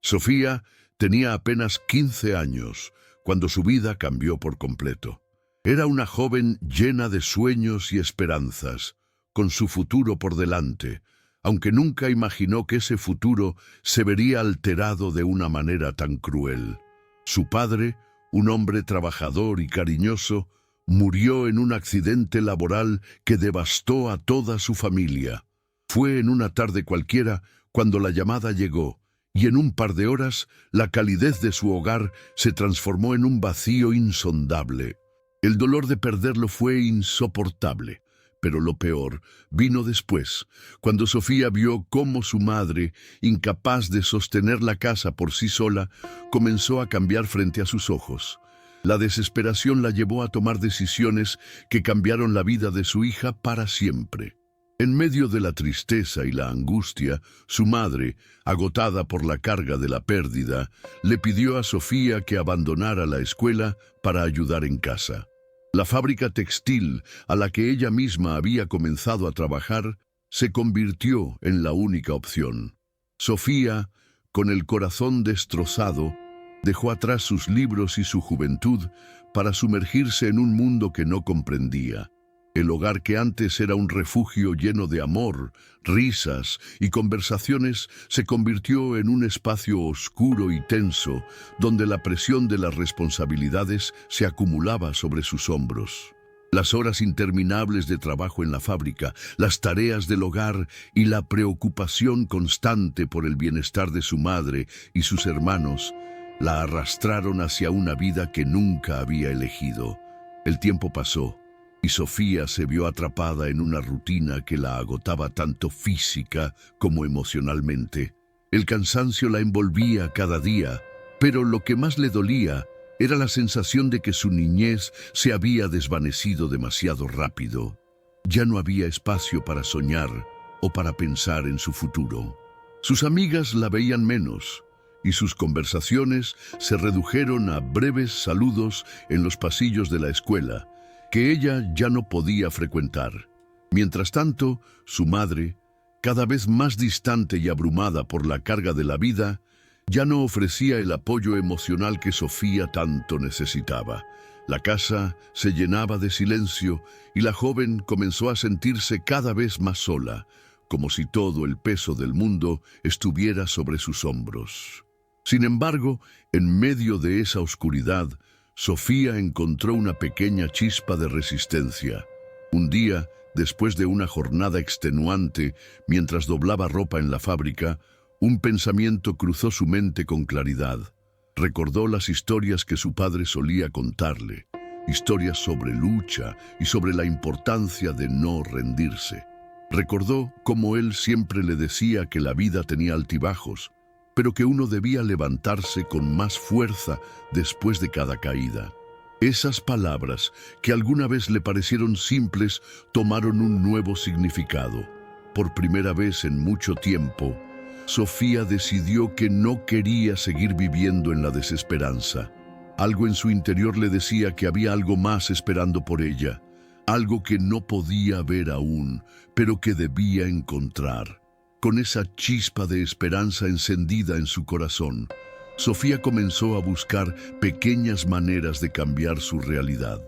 Sofía tenía apenas 15 años cuando su vida cambió por completo. Era una joven llena de sueños y esperanzas, con su futuro por delante, aunque nunca imaginó que ese futuro se vería alterado de una manera tan cruel. Su padre, un hombre trabajador y cariñoso, murió en un accidente laboral que devastó a toda su familia. Fue en una tarde cualquiera cuando la llamada llegó, y en un par de horas la calidez de su hogar se transformó en un vacío insondable. El dolor de perderlo fue insoportable, pero lo peor vino después, cuando Sofía vio cómo su madre, incapaz de sostener la casa por sí sola, comenzó a cambiar frente a sus ojos. La desesperación la llevó a tomar decisiones que cambiaron la vida de su hija para siempre. En medio de la tristeza y la angustia, su madre, agotada por la carga de la pérdida, le pidió a Sofía que abandonara la escuela para ayudar en casa. La fábrica textil a la que ella misma había comenzado a trabajar se convirtió en la única opción. Sofía, con el corazón destrozado, dejó atrás sus libros y su juventud para sumergirse en un mundo que no comprendía. El hogar que antes era un refugio lleno de amor, risas y conversaciones se convirtió en un espacio oscuro y tenso, donde la presión de las responsabilidades se acumulaba sobre sus hombros. Las horas interminables de trabajo en la fábrica, las tareas del hogar y la preocupación constante por el bienestar de su madre y sus hermanos la arrastraron hacia una vida que nunca había elegido. El tiempo pasó, y Sofía se vio atrapada en una rutina que la agotaba tanto física como emocionalmente. El cansancio la envolvía cada día, pero lo que más le dolía era la sensación de que su niñez se había desvanecido demasiado rápido. Ya no había espacio para soñar o para pensar en su futuro. Sus amigas la veían menos, y sus conversaciones se redujeron a breves saludos en los pasillos de la escuela, que ella ya no podía frecuentar. Mientras tanto, su madre, cada vez más distante y abrumada por la carga de la vida, ya no ofrecía el apoyo emocional que Sofía tanto necesitaba. La casa se llenaba de silencio y la joven comenzó a sentirse cada vez más sola, como si todo el peso del mundo estuviera sobre sus hombros. Sin embargo, en medio de esa oscuridad, Sofía encontró una pequeña chispa de resistencia. Un día, después de una jornada extenuante, mientras doblaba ropa en la fábrica, un pensamiento cruzó su mente con claridad. Recordó las historias que su padre solía contarle, historias sobre lucha y sobre la importancia de no rendirse. Recordó cómo él siempre le decía que la vida tenía altibajos, pero que uno debía levantarse con más fuerza después de cada caída. Esas palabras, que alguna vez le parecieron simples, tomaron un nuevo significado. Por primera vez en mucho tiempo, Sofía decidió que no quería seguir viviendo en la desesperanza. Algo en su interior le decía que había algo más esperando por ella, algo que no podía ver aún, pero que debía encontrar. Con esa chispa de esperanza encendida en su corazón, Sofía comenzó a buscar pequeñas maneras de cambiar su realidad.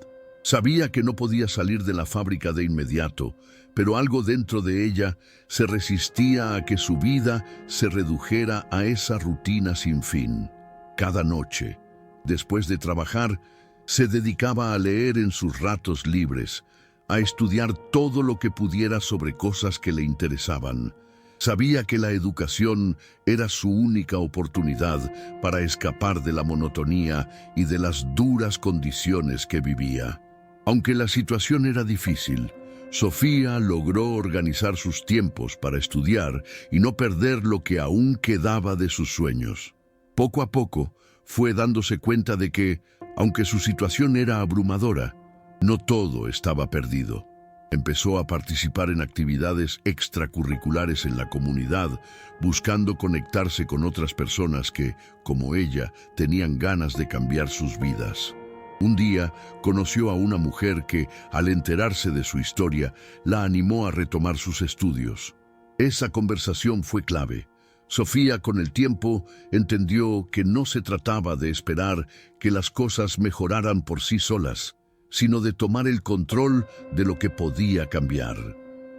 Sabía que no podía salir de la fábrica de inmediato, pero algo dentro de ella se resistía a que su vida se redujera a esa rutina sin fin. Cada noche, después de trabajar, se dedicaba a leer en sus ratos libres, a estudiar todo lo que pudiera sobre cosas que le interesaban. Sabía que la educación era su única oportunidad para escapar de la monotonía y de las duras condiciones que vivía. Aunque la situación era difícil, Sofía logró organizar sus tiempos para estudiar y no perder lo que aún quedaba de sus sueños. Poco a poco, fue dándose cuenta de que, aunque su situación era abrumadora, no todo estaba perdido. Empezó a participar en actividades extracurriculares en la comunidad, buscando conectarse con otras personas que, como ella, tenían ganas de cambiar sus vidas. Un día conoció a una mujer que, al enterarse de su historia, la animó a retomar sus estudios. Esa conversación fue clave. Sofía, con el tiempo, entendió que no se trataba de esperar que las cosas mejoraran por sí solas, sino de tomar el control de lo que podía cambiar.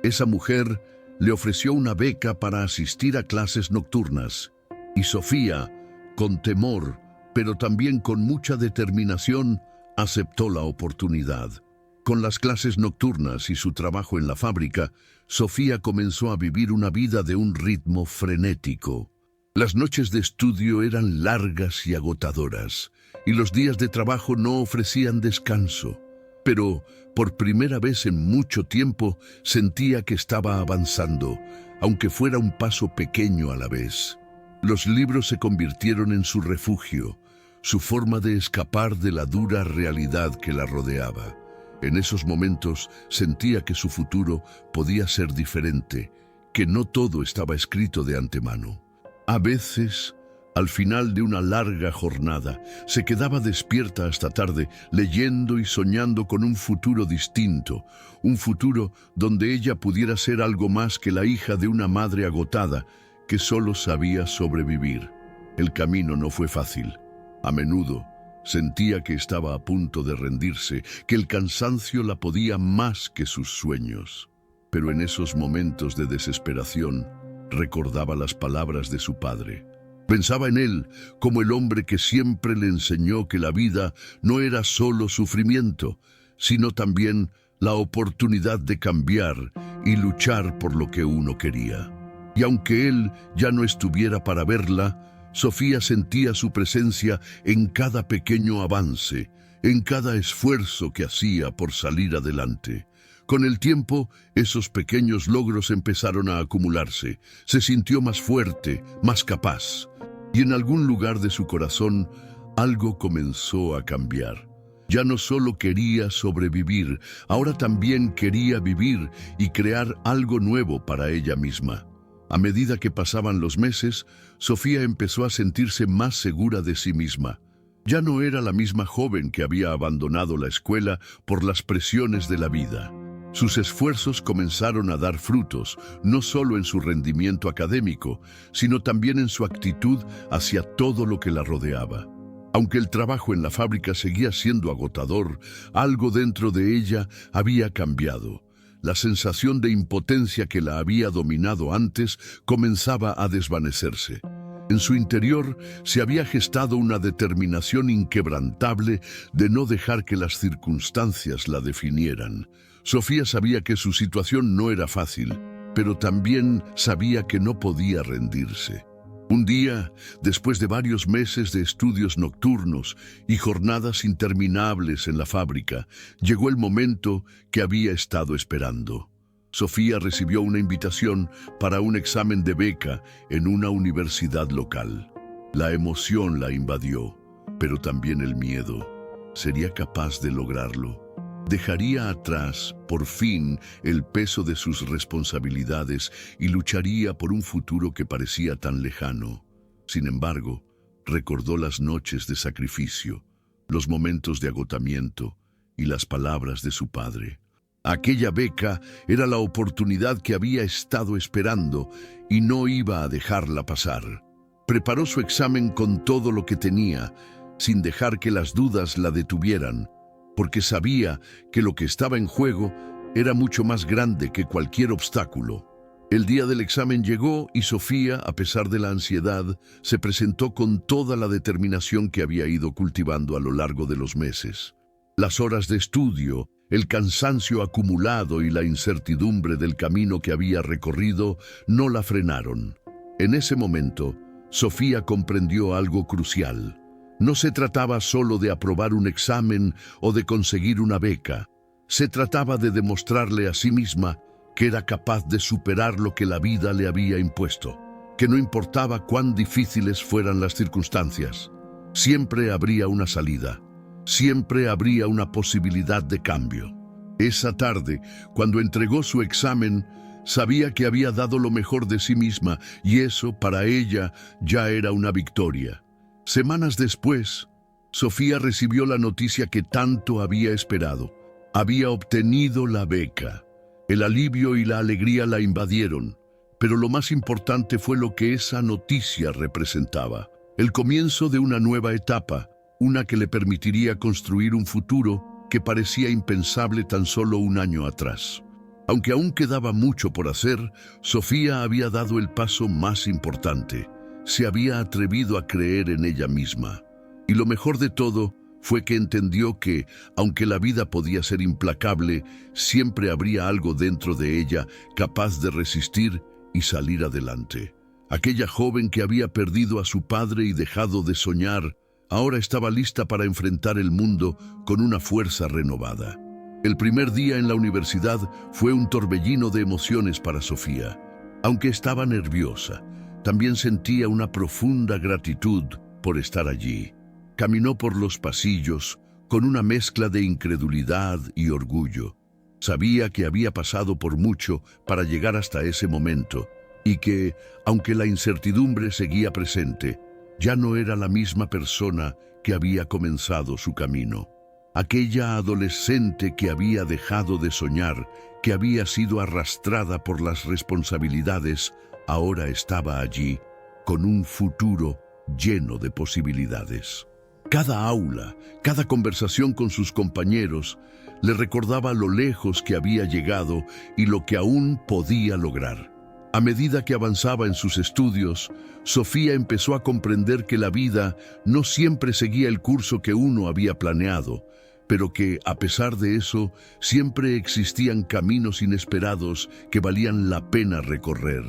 Esa mujer le ofreció una beca para asistir a clases nocturnas, y Sofía, con temor, pero también con mucha determinación, aceptó la oportunidad. Con las clases nocturnas y su trabajo en la fábrica, Sofía comenzó a vivir una vida de un ritmo frenético. Las noches de estudio eran largas y agotadoras, y los días de trabajo no ofrecían descanso. Pero, por primera vez en mucho tiempo, sentía que estaba avanzando, aunque fuera un paso pequeño a la vez. Los libros se convirtieron en su refugio, su forma de escapar de la dura realidad que la rodeaba. En esos momentos sentía que su futuro podía ser diferente, que no todo estaba escrito de antemano. A veces, al final de una larga jornada, se quedaba despierta hasta tarde, leyendo y soñando con un futuro distinto, un futuro donde ella pudiera ser algo más que la hija de una madre agotada que solo sabía sobrevivir. El camino no fue fácil. A menudo, sentía que estaba a punto de rendirse, que el cansancio la podía más que sus sueños. Pero en esos momentos de desesperación, recordaba las palabras de su padre. Pensaba en él como el hombre que siempre le enseñó que la vida no era solo sufrimiento, sino también la oportunidad de cambiar y luchar por lo que uno quería. Y aunque él ya no estuviera para verla, Sofía sentía su presencia en cada pequeño avance, en cada esfuerzo que hacía por salir adelante. Con el tiempo, esos pequeños logros empezaron a acumularse. Se sintió más fuerte, más capaz. Y en algún lugar de su corazón, algo comenzó a cambiar. Ya no solo quería sobrevivir, ahora también quería vivir y crear algo nuevo para ella misma. A medida que pasaban los meses, Sofía empezó a sentirse más segura de sí misma. Ya no era la misma joven que había abandonado la escuela por las presiones de la vida. Sus esfuerzos comenzaron a dar frutos, no solo en su rendimiento académico, sino también en su actitud hacia todo lo que la rodeaba. Aunque el trabajo en la fábrica seguía siendo agotador, algo dentro de ella había cambiado. La sensación de impotencia que la había dominado antes comenzaba a desvanecerse. En su interior se había gestado una determinación inquebrantable de no dejar que las circunstancias la definieran. Sofía sabía que su situación no era fácil, pero también sabía que no podía rendirse. Un día, después de varios meses de estudios nocturnos y jornadas interminables en la fábrica, llegó el momento que había estado esperando. Sofía recibió una invitación para un examen de beca en una universidad local. La emoción la invadió, pero también el miedo. ¿Sería capaz de lograrlo? Dejaría atrás, por fin, el peso de sus responsabilidades y lucharía por un futuro que parecía tan lejano. Sin embargo, recordó las noches de sacrificio, los momentos de agotamiento y las palabras de su padre. Aquella beca era la oportunidad que había estado esperando y no iba a dejarla pasar. Preparó su examen con todo lo que tenía, sin dejar que las dudas la detuvieran, porque sabía que lo que estaba en juego era mucho más grande que cualquier obstáculo. El día del examen llegó y Sofía, a pesar de la ansiedad, se presentó con toda la determinación que había ido cultivando a lo largo de los meses. Las horas de estudio, el cansancio acumulado y la incertidumbre del camino que había recorrido no la frenaron. En ese momento, Sofía comprendió algo crucial. No se trataba solo de aprobar un examen o de conseguir una beca. Se trataba de demostrarle a sí misma que era capaz de superar lo que la vida le había impuesto, que no importaba cuán difíciles fueran las circunstancias, siempre habría una salida, siempre habría una posibilidad de cambio. Esa tarde, cuando entregó su examen, sabía que había dado lo mejor de sí misma y eso, para ella, ya era una victoria. Semanas después, Sofía recibió la noticia que tanto había esperado. Había obtenido la beca. El alivio y la alegría la invadieron, pero lo más importante fue lo que esa noticia representaba. El comienzo de una nueva etapa, una que le permitiría construir un futuro que parecía impensable tan solo un año atrás. Aunque aún quedaba mucho por hacer, Sofía había dado el paso más importante. Se había atrevido a creer en ella misma. Y lo mejor de todo fue que entendió que, aunque la vida podía ser implacable, siempre habría algo dentro de ella capaz de resistir y salir adelante. Aquella joven que había perdido a su padre y dejado de soñar, ahora estaba lista para enfrentar el mundo con una fuerza renovada. El primer día en la universidad fue un torbellino de emociones para Sofía. Aunque estaba nerviosa, también sentía una profunda gratitud por estar allí. Caminó por los pasillos con una mezcla de incredulidad y orgullo. Sabía que había pasado por mucho para llegar hasta ese momento y que, aunque la incertidumbre seguía presente, ya no era la misma persona que había comenzado su camino. Aquella adolescente que había dejado de soñar, que había sido arrastrada por las responsabilidades, ahora estaba allí, con un futuro lleno de posibilidades. Cada aula, cada conversación con sus compañeros, le recordaba lo lejos que había llegado y lo que aún podía lograr. A medida que avanzaba en sus estudios, Sofía empezó a comprender que la vida no siempre seguía el curso que uno había planeado, pero que, a pesar de eso, siempre existían caminos inesperados que valían la pena recorrer.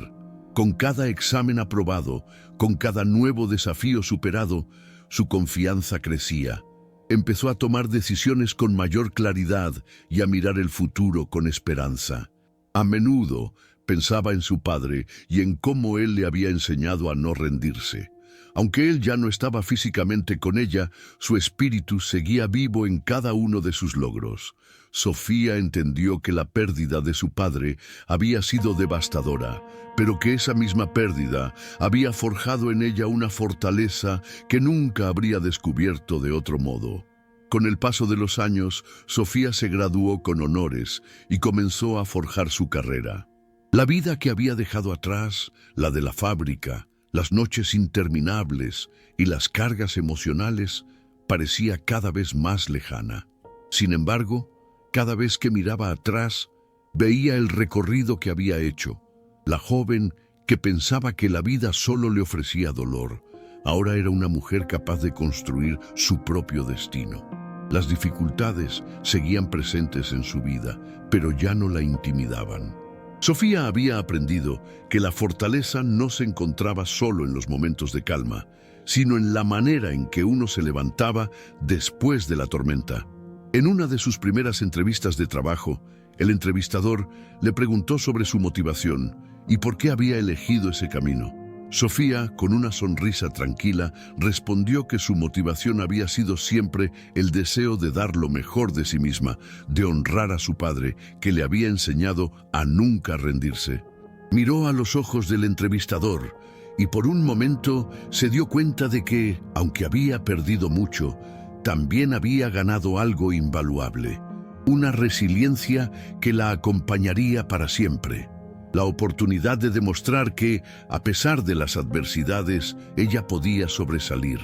Con cada examen aprobado, con cada nuevo desafío superado, su confianza crecía. Empezó a tomar decisiones con mayor claridad y a mirar el futuro con esperanza. A menudo pensaba en su padre y en cómo él le había enseñado a no rendirse. Aunque él ya no estaba físicamente con ella, su espíritu seguía vivo en cada uno de sus logros. Sofía entendió que la pérdida de su padre había sido devastadora, pero que esa misma pérdida había forjado en ella una fortaleza que nunca habría descubierto de otro modo. Con el paso de los años, Sofía se graduó con honores y comenzó a forjar su carrera. La vida que había dejado atrás, la de la fábrica, las noches interminables y las cargas emocionales, parecía cada vez más lejana. Sin embargo, cada vez que miraba atrás, veía el recorrido que había hecho. La joven que pensaba que la vida solo le ofrecía dolor, ahora era una mujer capaz de construir su propio destino. Las dificultades seguían presentes en su vida, pero ya no la intimidaban. Sofía había aprendido que la fortaleza no se encontraba solo en los momentos de calma, sino en la manera en que uno se levantaba después de la tormenta. En una de sus primeras entrevistas de trabajo, el entrevistador le preguntó sobre su motivación y por qué había elegido ese camino. Sofía, con una sonrisa tranquila, respondió que su motivación había sido siempre el deseo de dar lo mejor de sí misma, de honrar a su padre, que le había enseñado a nunca rendirse. Miró a los ojos del entrevistador y por un momento se dio cuenta de que, aunque había perdido mucho, también había ganado algo invaluable, una resiliencia que la acompañaría para siempre. La oportunidad de demostrar que, a pesar de las adversidades, ella podía sobresalir.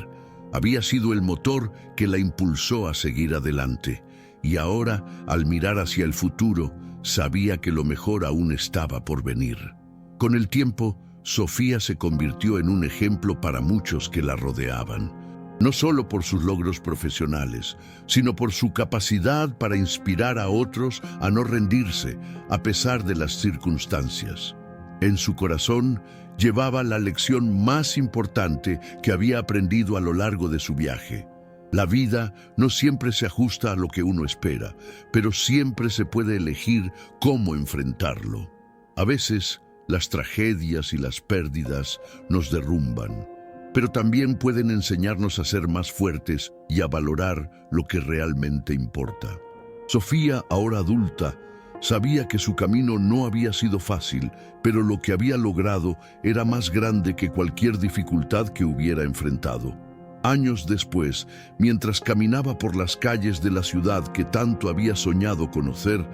Había sido el motor que la impulsó a seguir adelante. Y ahora, al mirar hacia el futuro, sabía que lo mejor aún estaba por venir. Con el tiempo, Sofía se convirtió en un ejemplo para muchos que la rodeaban. No solo por sus logros profesionales, sino por su capacidad para inspirar a otros a no rendirse, a pesar de las circunstancias. En su corazón llevaba la lección más importante que había aprendido a lo largo de su viaje. La vida no siempre se ajusta a lo que uno espera, pero siempre se puede elegir cómo enfrentarlo. A veces, las tragedias y las pérdidas nos derrumban, pero también pueden enseñarnos a ser más fuertes y a valorar lo que realmente importa. Sofía, ahora adulta, sabía que su camino no había sido fácil, pero lo que había logrado era más grande que cualquier dificultad que hubiera enfrentado. Años después, mientras caminaba por las calles de la ciudad que tanto había soñado conocer,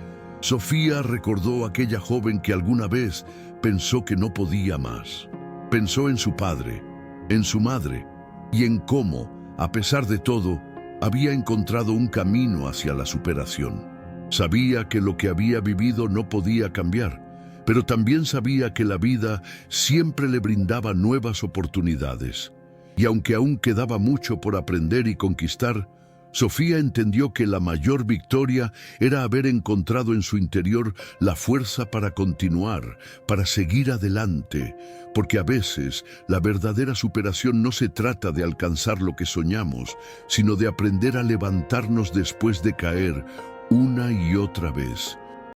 Sofía recordó a aquella joven que alguna vez pensó que no podía más. Pensó en su padre, en su madre y en cómo, a pesar de todo, había encontrado un camino hacia la superación. Sabía que lo que había vivido no podía cambiar, pero también sabía que la vida siempre le brindaba nuevas oportunidades. Y aunque aún quedaba mucho por aprender y conquistar, Sofía entendió que la mayor victoria era haber encontrado en su interior la fuerza para continuar, para seguir adelante, porque a veces la verdadera superación no se trata de alcanzar lo que soñamos, sino de aprender a levantarnos después de caer una y otra vez.